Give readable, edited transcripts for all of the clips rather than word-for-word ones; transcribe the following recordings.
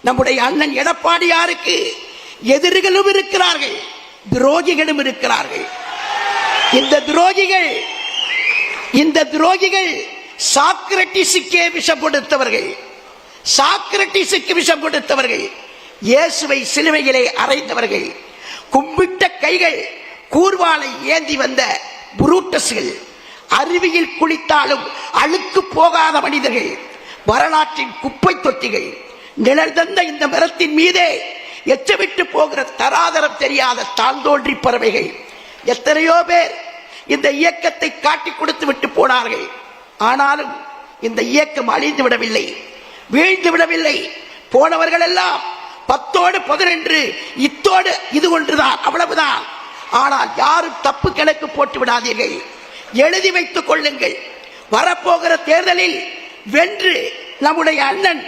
நம்முடைய அண்ணன் எடப்பாடியாருக்கு எதிரிகளும் இருக்கிறார்கள், துரோகிகளும் இருக்கிறார்கள். இந்த துரோகிகள் சாக்ரட்டிஸுக்கே விஷம் கொடுத்தவர்கள், சாக்ரட்டிஸுக்கு விஷம் கொடுத்தவர்கள், இயேசுவை சிலுவையிலே அறைந்தவர்கள், கும்பிட்ட கைகள் கூர்வாளை ஏந்தி வந்த புரூட்டஸ்கள், அருவியில் குளித்தாலும் அழுக்கு போகாத மனிதர்கள், வரலாற்றின் குப்பை தொட்டிகள், நிழல் தந்த இந்த மரத்தின் மீதே எச்சமிட்டு போகிற தராதரம் தெரியாத தாழ்ந்தோன்றி பறவைகள். எத்தனையோ பேர் இந்த இயக்கத்தை காட்டிக் கொடுத்து விட்டு போனார்கள். ஆனாலும் இந்த இயக்கம் அழிந்து விடவில்லை, வீழ்ந்து விடவில்லை. போனவர்கள் எல்லாம் 10ஓடு 11 இத்தோடு இது ஒன்றுதான், அவ்வளவுதான். ஆனால் யாரும் தப்பு கணக்கு போட்டு விடாதீர்கள், எழுதி வைத்துக் கொள்ளுங்கள். வரப்போகிற தேர்தலில் வென்று நம்முடைய அண்ணன்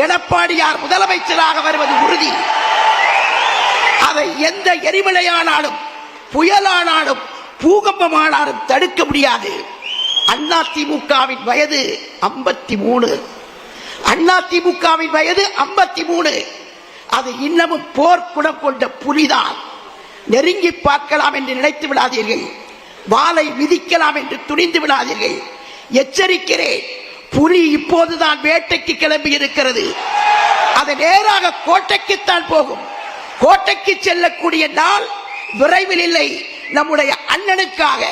எடப்பாடியார் முதலமைச்சராக வருவது உறுதி. அதை எந்த எரிமலையானாலும் புயலானாலும் பூகம்பமானாலும் தடுக்க முடியாது. அதிமுகவின் வயது 53, அதிமுகவின் வயது 53. அது இன்னமும் போர்க்குணம் கொண்ட புலிதான். நெருங்கி பார்க்கலாம் என்று நினைத்து விடாதீர்கள், வாளை மிதிக்கலாம் என்று துணிந்து விடாதீர்கள். எச்சரிக்கிறேன், புலி இப்போதுதான் வேட்டைக்கு கிளம்பி இருக்கிறது. அது நேராக கோட்டைக்குத்தான் போகும். கோட்டைக்கு செல்லக்கூடிய நாள் விரைவில் இல்லை. நம்முடைய அண்ணனுக்காக,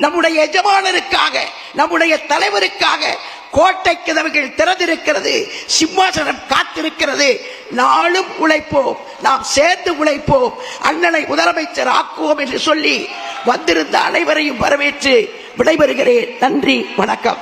நம்முடைய எஜமானருக்காக, நம்முடைய தலைவருக்காக கோட்டை கதவுகள் திறந்திருக்கிறது, சிம்மாசனம் காத்திருக்கிறது. நாளும் உழைப்போம், நாம் சேர்ந்து உழைப்போம், அண்ணனை முதலமைச்சர் ஆக்குவோம் என்று சொல்லி வந்திருந்த அனைவரையும் வரவேற்று விடைபெறுகிறேன். நன்றி, வணக்கம்.